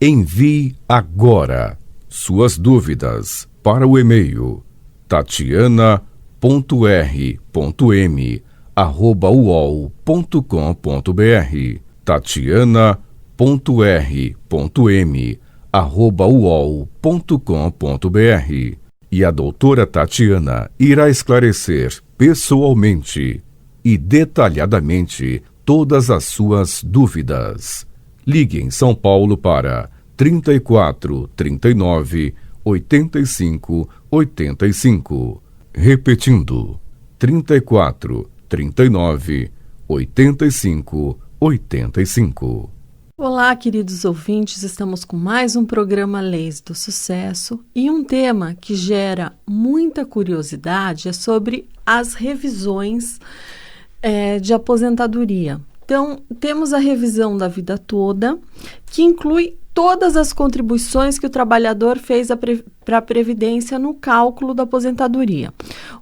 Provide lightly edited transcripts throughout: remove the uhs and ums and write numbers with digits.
Envie agora suas dúvidas para o e-mail tatiana.r.m@uol.com.br tatiana.r.m@uol.com.br e a doutora Tatiana irá esclarecer pessoalmente e detalhadamente todas as suas dúvidas. Ligue em São Paulo para 34 39 85 85. Repetindo, 34 39 85 85. Olá, queridos ouvintes, estamos com mais um programa Leis do Sucesso e um tema que gera muita curiosidade é sobre as revisões de aposentadoria. Então, temos a revisão da vida toda, que inclui todas as contribuições que o trabalhador fez para a Previdência no cálculo da aposentadoria.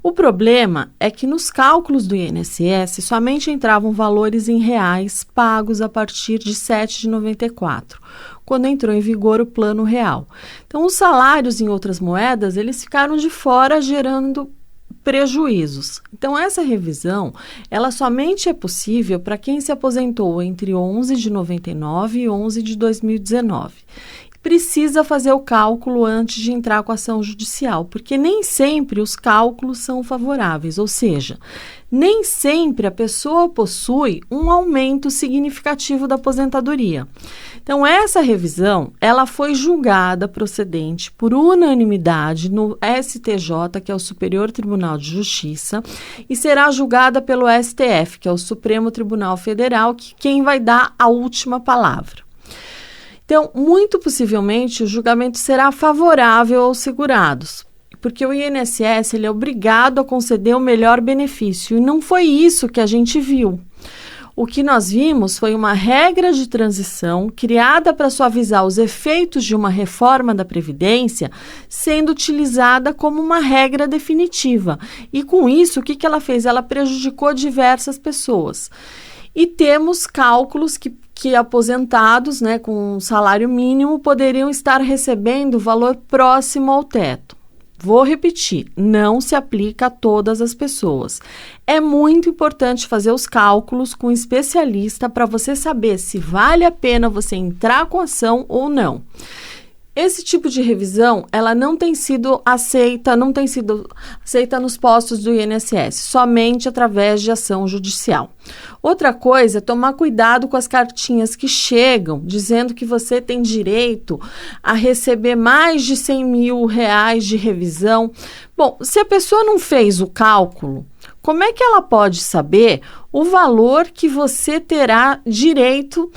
O problema é que nos cálculos do INSS somente entravam valores em reais pagos a partir de 7 de 94, quando entrou em vigor o Plano Real. Então, os salários em outras moedas, eles ficaram de fora, gerando prejuízos. Então, essa revisão, ela somente é possível para quem se aposentou entre 11 de 99 e 11 de 2019. Precisa fazer o cálculo antes de entrar com a ação judicial, porque nem sempre os cálculos são favoráveis, ou seja, nem sempre a pessoa possui um aumento significativo da aposentadoria. Então, essa revisão, ela foi julgada procedente por unanimidade no STJ, que é o Superior Tribunal de Justiça, e será julgada pelo STF, que é o Supremo Tribunal Federal, que quem vai dar a última palavra. Então, muito possivelmente, o julgamento será favorável aos segurados, porque o INSS ele é obrigado a conceder o melhor benefício, e não foi isso que a gente viu. O que nós vimos foi uma regra de transição criada para suavizar os efeitos de uma reforma da Previdência, sendo utilizada como uma regra definitiva. E com isso, o que ela fez? Ela prejudicou diversas pessoas. E temos cálculos que aposentados, com salário mínimo, poderiam estar recebendo valor próximo ao teto. Vou repetir, não se aplica a todas as pessoas. É muito importante fazer os cálculos com um especialista para você saber se vale a pena você entrar com ação ou não. Esse tipo de revisão, ela não tem sido aceita nos postos do INSS, somente através de ação judicial. Outra coisa é tomar cuidado com as cartinhas que chegam, dizendo que você tem direito a receber mais de R$100 mil de revisão. Bom, se a pessoa não fez o cálculo, como é que ela pode saber o valor que você terá direito,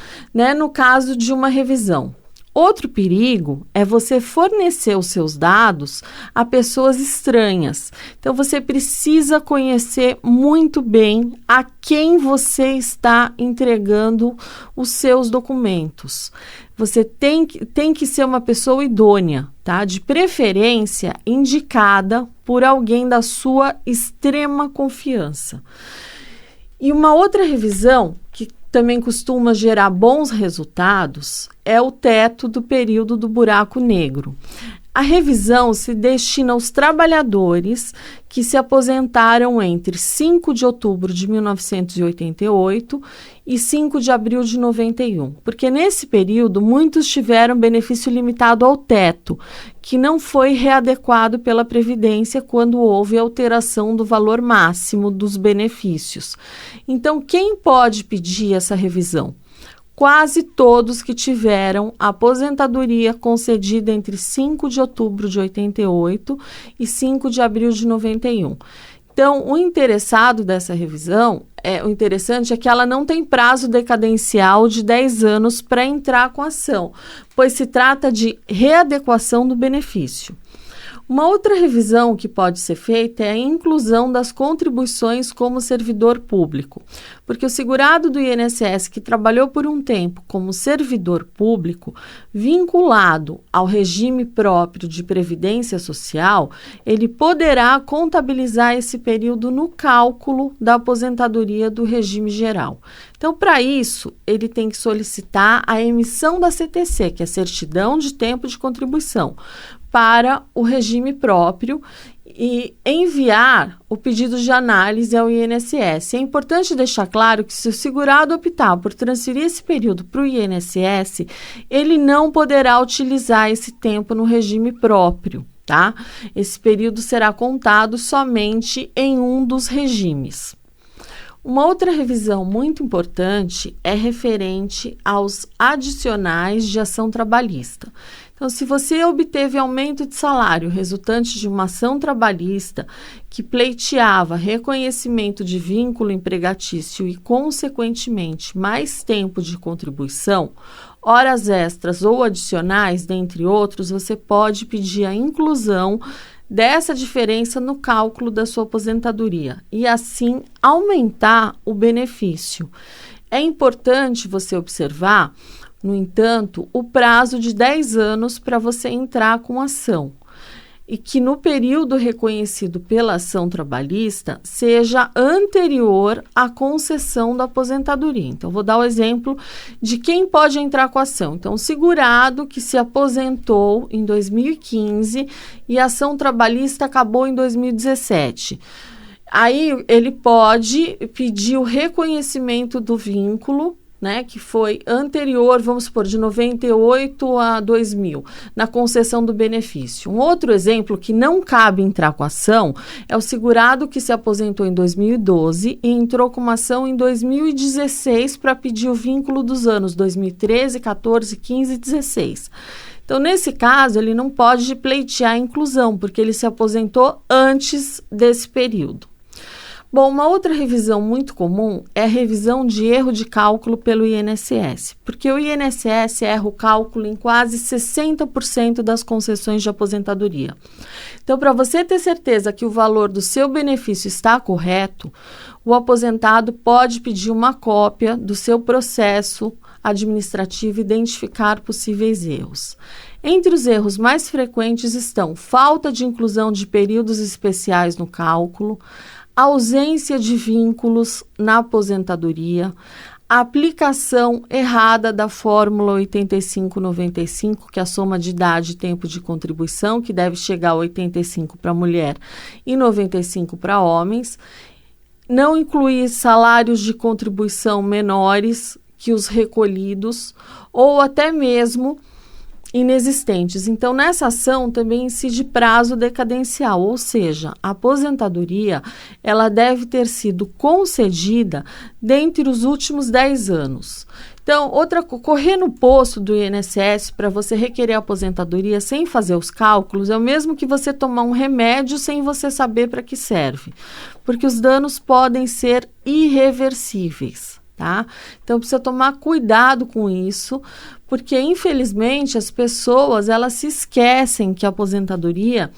no caso de uma revisão? Outro perigo é você fornecer os seus dados a pessoas estranhas. Então, você precisa conhecer muito bem a quem você está entregando os seus documentos. Você tem que ser uma pessoa idônea, tá? De preferência indicada por alguém da sua extrema confiança. E uma outra revisão que também costuma gerar bons resultados é o teto do período do buraco negro. A revisão se destina aos trabalhadores que se aposentaram entre 5 de outubro de 1988 e 5 de abril de 91, porque nesse período muitos tiveram benefício limitado ao teto, que não foi readequado pela Previdência quando houve alteração do valor máximo dos benefícios. Então, quem pode pedir essa revisão? Quase todos que tiveram aposentadoria concedida entre 5 de outubro de 88 e 5 de abril de 91. Então, o interessante dessa revisão, o interessante é que ela não tem prazo decadencial de 10 anos para entrar com a ação, pois se trata de readequação do benefício. Uma outra revisão que pode ser feita é a inclusão das contribuições como servidor público, porque o segurado do INSS que trabalhou por um tempo como servidor público, vinculado ao regime próprio de previdência social, ele poderá contabilizar esse período no cálculo da aposentadoria do regime geral. Então, para isso, ele tem que solicitar a emissão da CTC, que é a Certidão de Tempo de Contribuição, para o regime próprio e enviar o pedido de análise ao INSS. É importante deixar claro que se o segurado optar por transferir esse período para o INSS, ele não poderá utilizar esse tempo no regime próprio, tá? Esse período será contado somente em um dos regimes. Uma outra revisão muito importante é referente aos adicionais de ação trabalhista. Então, se você obteve aumento de salário resultante de uma ação trabalhista que pleiteava reconhecimento de vínculo empregatício e, consequentemente, mais tempo de contribuição, horas extras ou adicionais, dentre outros, você pode pedir a inclusão dessa diferença no cálculo da sua aposentadoria e, assim, aumentar o benefício. É importante você observar, no entanto, o prazo de 10 anos para você entrar com ação e que no período reconhecido pela ação trabalhista seja anterior à concessão da aposentadoria. Então, vou dar o exemplo de quem pode entrar com a ação. Então, o segurado que se aposentou em 2015 e a ação trabalhista acabou em 2017. Aí, ele pode pedir o reconhecimento do vínculo, né, que foi anterior, vamos supor, de 98 a 2000, na concessão do benefício. Um outro exemplo que não cabe entrar com ação é o segurado que se aposentou em 2012 e entrou com uma ação em 2016 para pedir o vínculo dos anos 2013, 14, 15 e 16. Então, nesse caso, ele não pode pleitear a inclusão, porque ele se aposentou antes desse período. Bom, uma outra revisão muito comum é a revisão de erro de cálculo pelo INSS, porque o INSS erra o cálculo em quase 60% das concessões de aposentadoria. Então, para você ter certeza que o valor do seu benefício está correto, o aposentado pode pedir uma cópia do seu processo administrativo e identificar possíveis erros. Entre os erros mais frequentes estão falta de inclusão de períodos especiais no cálculo, ausência de vínculos na aposentadoria, a aplicação errada da fórmula 85-95, que é a soma de idade e tempo de contribuição, que deve chegar a 85 para mulher e 95 para homens, não incluir salários de contribuição menores que os recolhidos, ou até mesmo inexistentes. Então, nessa ação também incide prazo decadencial, ou seja, a aposentadoria ela deve ter sido concedida dentre os últimos 10 anos. Então, correr no posto do INSS para você requerer a aposentadoria sem fazer os cálculos é o mesmo que você tomar um remédio sem você saber para que serve, porque os danos podem ser irreversíveis. Tá? Então, precisa tomar cuidado com isso, porque, infelizmente, as pessoas elas se esquecem que a aposentadoria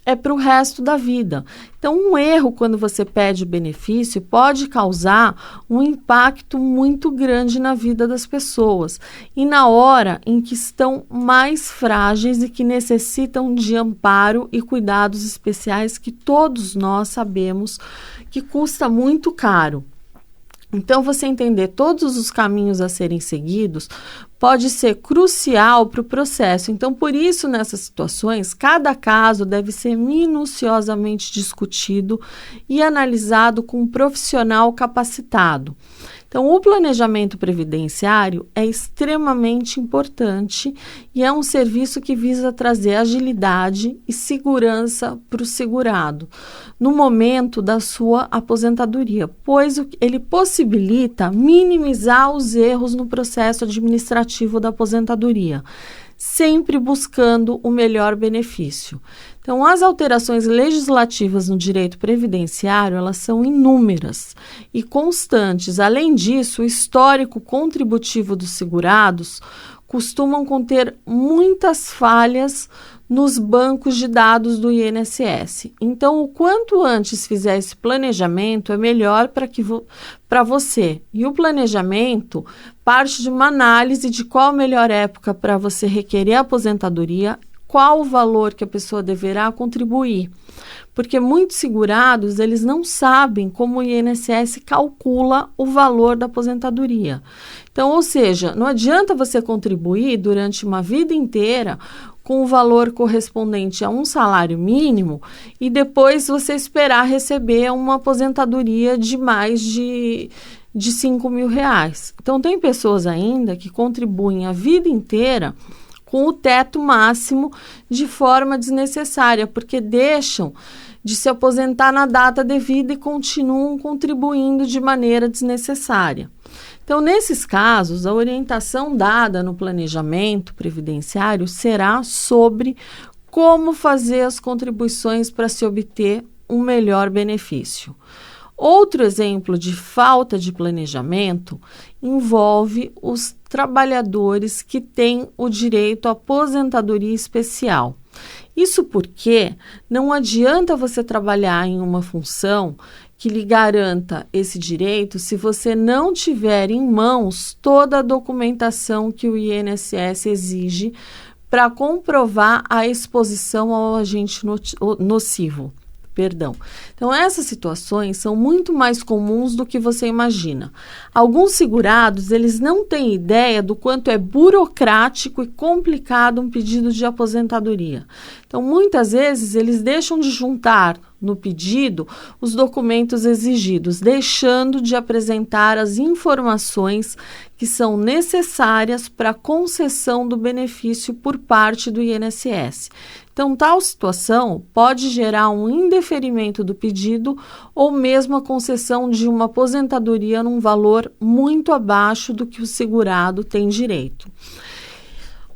é para o resto da vida. Então, um erro quando você pede o benefício pode causar um impacto muito grande na vida das pessoas e na hora em que estão mais frágeis e que necessitam de amparo e cuidados especiais que todos nós sabemos que custa muito caro. Então, você entender todos os caminhos a serem seguidos pode ser crucial para o processo. Então, por isso, nessas situações, cada caso deve ser minuciosamente discutido e analisado com um profissional capacitado. Então, o planejamento previdenciário é extremamente importante e é um serviço que visa trazer agilidade e segurança para o segurado no momento da sua aposentadoria, pois ele possibilita minimizar os erros no processo administrativo da aposentadoria, sempre buscando o melhor benefício. Então, as alterações legislativas no direito previdenciário, elas são inúmeras e constantes. Além disso, o histórico contributivo dos segurados costumam conter muitas falhas nos bancos de dados do INSS. Então, o quanto antes fizer esse planejamento, é melhor para você. E o planejamento parte de uma análise de qual a melhor época para você requerer a aposentadoria, qual o valor que a pessoa deverá contribuir. Porque muitos segurados, eles não sabem como o INSS calcula o valor da aposentadoria. Então, ou seja, não adianta você contribuir durante uma vida inteira com o valor correspondente a um salário mínimo e depois você esperar receber uma aposentadoria de mais de 5 mil reais. Então, tem pessoas ainda que contribuem a vida inteira com o teto máximo de forma desnecessária, porque deixam de se aposentar na data devida e continuam contribuindo de maneira desnecessária. Então, nesses casos, a orientação dada no planejamento previdenciário será sobre como fazer as contribuições para se obter um melhor benefício. Outro exemplo de falta de planejamento envolve os trabalhadores que têm o direito à aposentadoria especial. Isso porque não adianta você trabalhar em uma função que lhe garanta esse direito se você não tiver em mãos toda a documentação que o INSS exige para comprovar a exposição ao agente nocivo. Então, essas situações são muito mais comuns do que você imagina. Alguns segurados, eles não têm ideia do quanto é burocrático e complicado um pedido de aposentadoria. Então, muitas vezes, eles deixam de juntar no pedido os documentos exigidos, deixando de apresentar as informações que são necessárias para a concessão do benefício por parte do INSS. Então, tal situação pode gerar um indeferimento do pedido ou mesmo a concessão de uma aposentadoria num valor muito abaixo do que o segurado tem direito.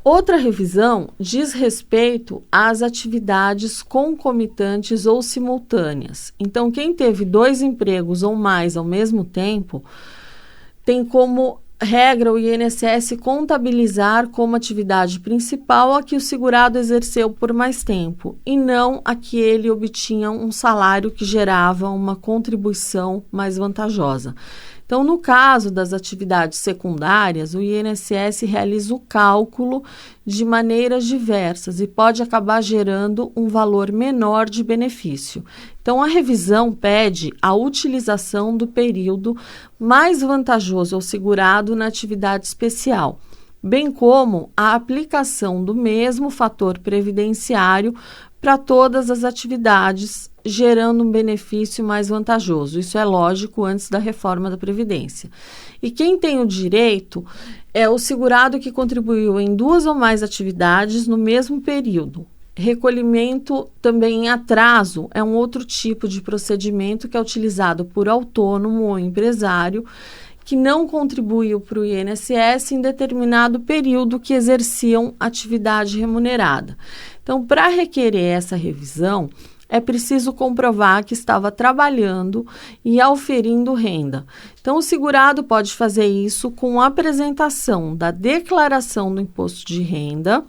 Outra revisão diz respeito às atividades concomitantes ou simultâneas. Então, quem teve 2 empregos ou mais ao mesmo tempo tem como regra o INSS contabilizar como atividade principal a que o segurado exerceu por mais tempo e não a que ele obtinha um salário que gerava uma contribuição mais vantajosa. Então, no caso das atividades secundárias, o INSS realiza o cálculo de maneiras diversas e pode acabar gerando um valor menor de benefício. Então, a revisão pede a utilização do período mais vantajoso ao segurado na atividade especial, bem como a aplicação do mesmo fator previdenciário para todas as atividades, gerando um benefício mais vantajoso. Isso é lógico antes da reforma da Previdência. E quem tem o direito é o segurado que contribuiu em 2 ou mais atividades no mesmo período. Recolhimento também em atraso é um outro tipo de procedimento que é utilizado por autônomo ou empresário que não contribuiu para o INSS em determinado período que exerciam atividade remunerada. Então, para requerer essa revisão, é preciso comprovar que estava trabalhando e auferindo renda. Então, o segurado pode fazer isso com a apresentação da declaração do imposto de renda,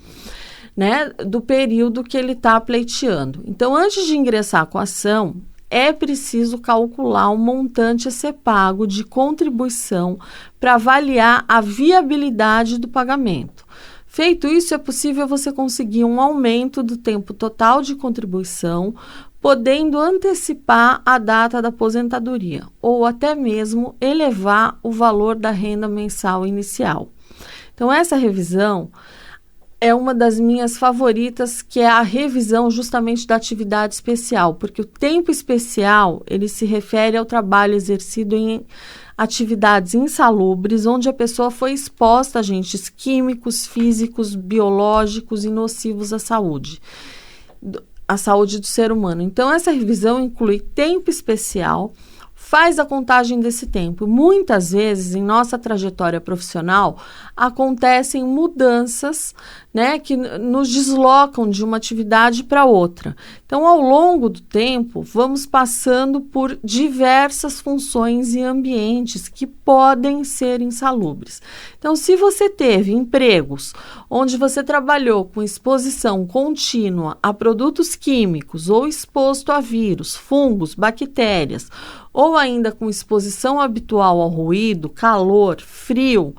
do período que ele está pleiteando. Então, antes de ingressar com a ação, é preciso calcular o montante a ser pago de contribuição para avaliar a viabilidade do pagamento. Feito isso, é possível você conseguir um aumento do tempo total de contribuição, podendo antecipar a data da aposentadoria ou até mesmo elevar o valor da renda mensal inicial. Então, essa revisão é uma das minhas favoritas, que é a revisão justamente da atividade especial, porque o tempo especial ele se refere ao trabalho exercido em atividades insalubres, onde a pessoa foi exposta a agentes químicos, físicos, biológicos e nocivos à saúde do ser humano. Então, essa revisão inclui tempo especial, faz a contagem desse tempo. Muitas vezes, em nossa trajetória profissional, acontecem mudanças, né, que nos deslocam de uma atividade para outra. Então, ao longo do tempo, vamos passando por diversas funções e ambientes que podem ser insalubres. Então, se você teve empregos onde você trabalhou com exposição contínua a produtos químicos ou exposto a vírus, fungos, bactérias, ou ainda com exposição habitual ao ruído, calor, frio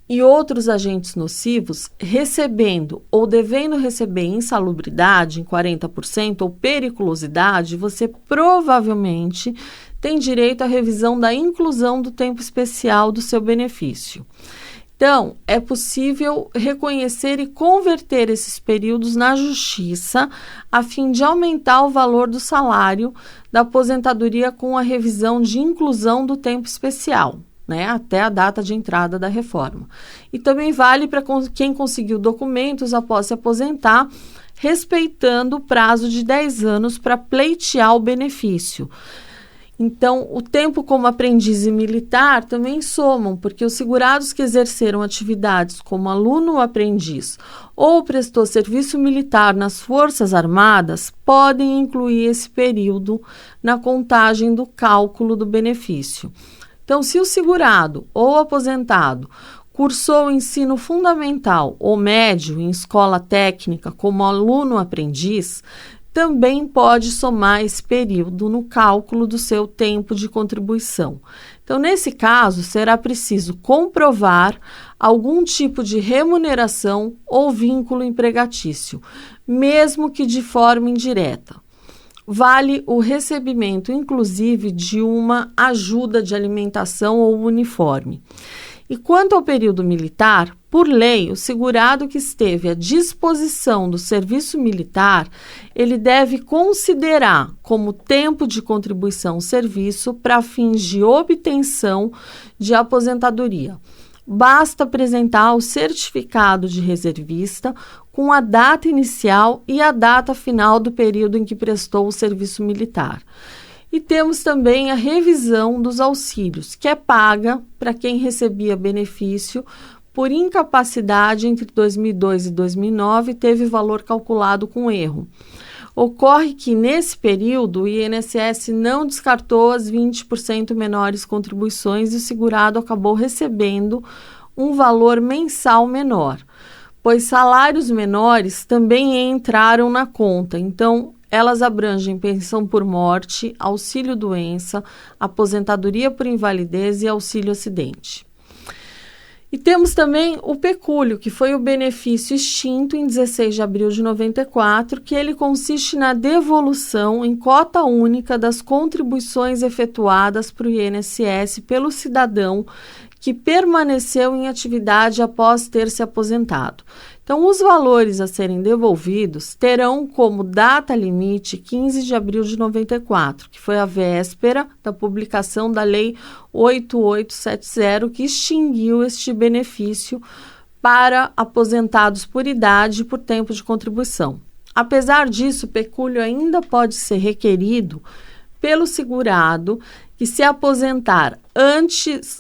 e outros agentes nocivos, recebendo ou devendo receber insalubridade em 40% ou periculosidade, você provavelmente tem direito à revisão da inclusão do tempo especial do seu benefício. Então, é possível reconhecer e converter esses períodos na justiça a fim de aumentar o valor do salário da aposentadoria com a revisão de inclusão do tempo especial, né, até a data de entrada da reforma. E também vale para quem conseguiu documentos após se aposentar, respeitando o prazo de 10 anos para pleitear o benefício. Então, o tempo como aprendiz e militar também somam, porque os segurados que exerceram atividades como aluno ou aprendiz ou prestou serviço militar nas Forças Armadas podem incluir esse período na contagem do cálculo do benefício. Então, se o segurado ou aposentado cursou ensino fundamental ou médio em escola técnica como aluno ou aprendiz, também pode somar esse período no cálculo do seu tempo de contribuição. Então, nesse caso, será preciso comprovar algum tipo de remuneração ou vínculo empregatício, mesmo que de forma indireta. Vale o recebimento, inclusive, de uma ajuda de alimentação ou uniforme. E quanto ao período militar, por lei, o segurado que esteve à disposição do serviço militar, ele deve considerar como tempo de contribuição ao serviço para fins de obtenção de aposentadoria. Basta apresentar o certificado de reservista com a data inicial e a data final do período em que prestou o serviço militar. E temos também a revisão dos auxílios, que é paga para quem recebia benefício por incapacidade entre 2002 e 2009 e teve valor calculado com erro. Ocorre que, nesse período, o INSS não descartou as 20% menores contribuições e o segurado acabou recebendo um valor mensal menor, pois salários menores também entraram na conta. Então, elas abrangem pensão por morte, auxílio-doença, aposentadoria por invalidez e auxílio-acidente. E temos também o pecúlio, que foi o benefício extinto em 16 de abril de 94, que ele consiste na devolução em cota única das contribuições efetuadas para o INSS pelo cidadão que permaneceu em atividade após ter se aposentado. Então, os valores a serem devolvidos terão como data limite 15 de abril de 94, que foi a véspera da publicação da Lei 8870, que extinguiu este benefício para aposentados por idade e por tempo de contribuição. Apesar disso, o pecúlio ainda pode ser requerido pelo segurado que se aposentou antes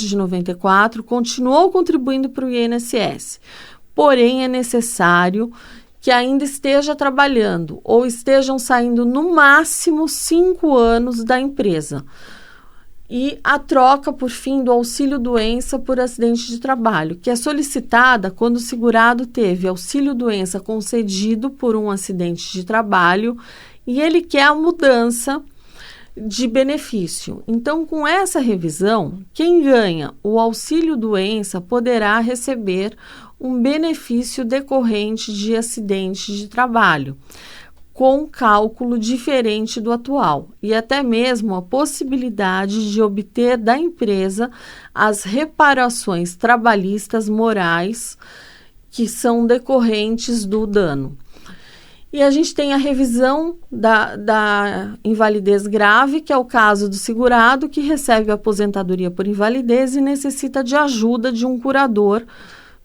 de 94, continuou contribuindo para o INSS. Porém, é necessário que ainda esteja trabalhando ou estejam saindo no máximo 5 anos da empresa. E a troca, por fim, do auxílio-doença por acidente de trabalho, que é solicitada quando o segurado teve auxílio-doença concedido por um acidente de trabalho e ele quer a mudança de benefício. Então, com essa revisão, quem ganha o auxílio-doença poderá receber um benefício decorrente de acidente de trabalho, com cálculo diferente do atual, e até mesmo a possibilidade de obter da empresa as reparações trabalhistas morais que são decorrentes do dano. E a gente tem a revisão da invalidez grave, que é o caso do segurado que recebe a aposentadoria por invalidez e necessita de ajuda de um curador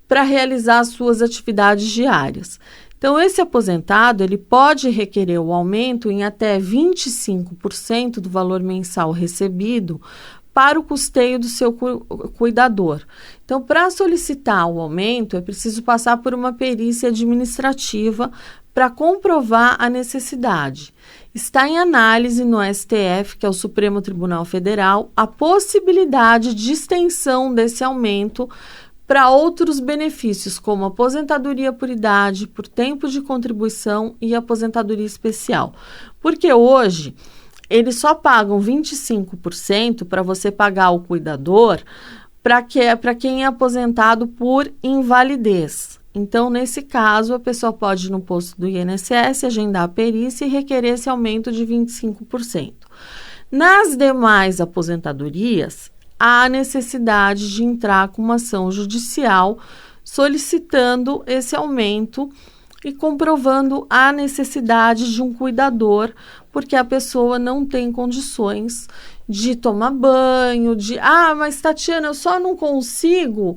para realizar as suas atividades diárias. Então, esse aposentado ele pode requerer o aumento em até 25% do valor mensal recebido para o custeio do seu cuidador. Então, para solicitar o aumento, é preciso passar por uma perícia administrativa para comprovar a necessidade. Está em análise no STF, que é o Supremo Tribunal Federal, a possibilidade de extensão desse aumento para outros benefícios, como aposentadoria por idade, por tempo de contribuição e aposentadoria especial. Porque hoje eles só pagam 25% para você pagar o cuidador para quem é aposentado por invalidez. Então, nesse caso, a pessoa pode ir no posto do INSS, agendar a perícia e requerer esse aumento de 25%. Nas demais aposentadorias, há necessidade de entrar com uma ação judicial solicitando esse aumento e comprovando a necessidade de um cuidador, porque a pessoa não tem condições de tomar banho, mas Tatiana, eu só não consigo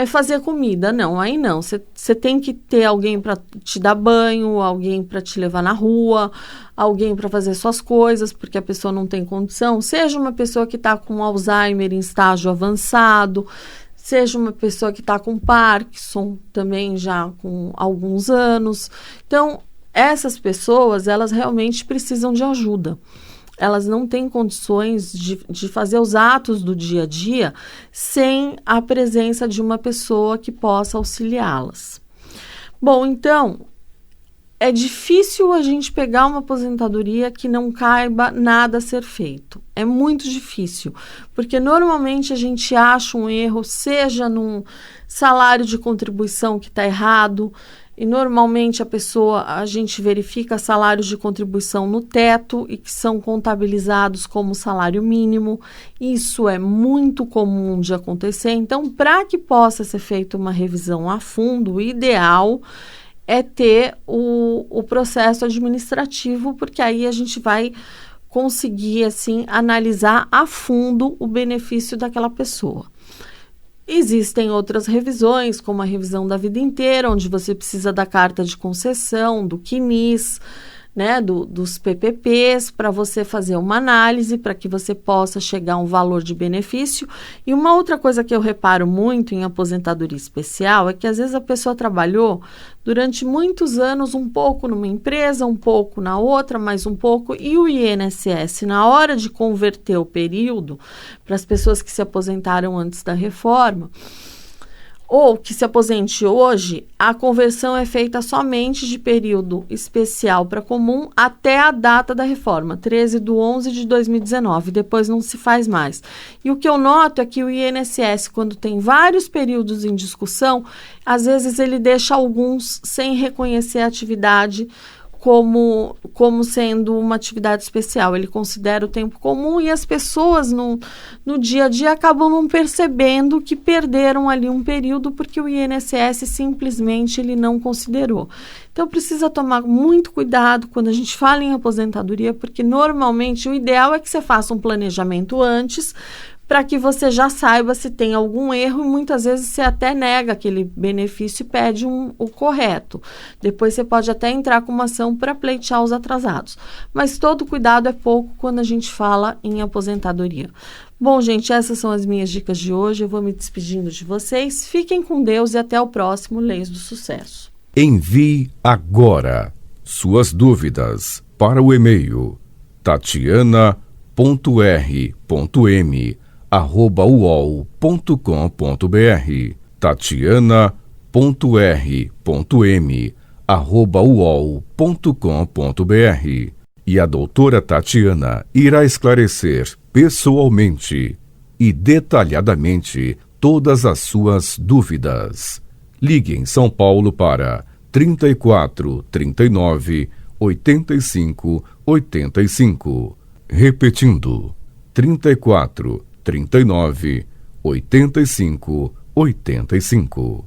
fazer comida. Não, aí não. Você tem que ter alguém para te dar banho, alguém para te levar na rua, alguém para fazer suas coisas, porque a pessoa não tem condição. Seja uma pessoa que está com Alzheimer em estágio avançado, seja uma pessoa que está com Parkinson, também já com alguns anos. Então, essas pessoas, elas realmente precisam de ajuda. Elas não têm condições de fazer os atos do dia a dia sem a presença de uma pessoa que possa auxiliá-las. Bom, então, é difícil a gente pegar uma aposentadoria que não caiba nada a ser feito. É muito difícil, porque normalmente a gente acha um erro, seja num salário de contribuição que está errado, e normalmente a gente verifica salários de contribuição no teto e que são contabilizados como salário mínimo. Isso é muito comum de acontecer. Então, para que possa ser feita uma revisão a fundo, o ideal é ter o processo administrativo, porque aí a gente vai conseguir, assim, analisar a fundo o benefício daquela pessoa. Existem outras revisões, como a revisão da vida inteira, onde você precisa da carta de concessão, do CNIS, né, dos PPPs, para você fazer uma análise, para que você possa chegar a um valor de benefício. E uma outra coisa que eu reparo muito em aposentadoria especial é que às vezes a pessoa trabalhou durante muitos anos, um pouco numa empresa, um pouco na outra, mais um pouco, e o INSS, na hora de converter o período para as pessoas que se aposentaram antes da reforma, ou que se aposente hoje, a conversão é feita somente de período especial para comum até a data da reforma, 13/11/2019, depois não se faz mais. E o que eu noto é que o INSS, quando tem vários períodos em discussão, às vezes ele deixa alguns sem reconhecer a atividade como sendo uma atividade especial. Ele considera o tempo comum e as pessoas no dia a dia acabam não percebendo que perderam ali um período porque o INSS simplesmente ele não considerou. Então precisa tomar muito cuidado quando a gente fala em aposentadoria, porque normalmente o ideal é que você faça um planejamento antes, para que você já saiba se tem algum erro, e muitas vezes você até nega aquele benefício e pede o correto. Depois você pode até entrar com uma ação para pleitear os atrasados. Mas todo cuidado é pouco quando a gente fala em aposentadoria. Bom, gente, essas são as minhas dicas de hoje. Eu vou me despedindo de vocês. Fiquem com Deus e até o próximo Leis do Sucesso. Envie agora suas dúvidas para o e-mail tatiana.r.m@uol.com.br tatiana.r.m@uol.com.br. E a doutora Tatiana irá esclarecer pessoalmente e detalhadamente todas as suas dúvidas. Ligue em São Paulo para 34 39 85 85. Repetindo, 34 39 85 85.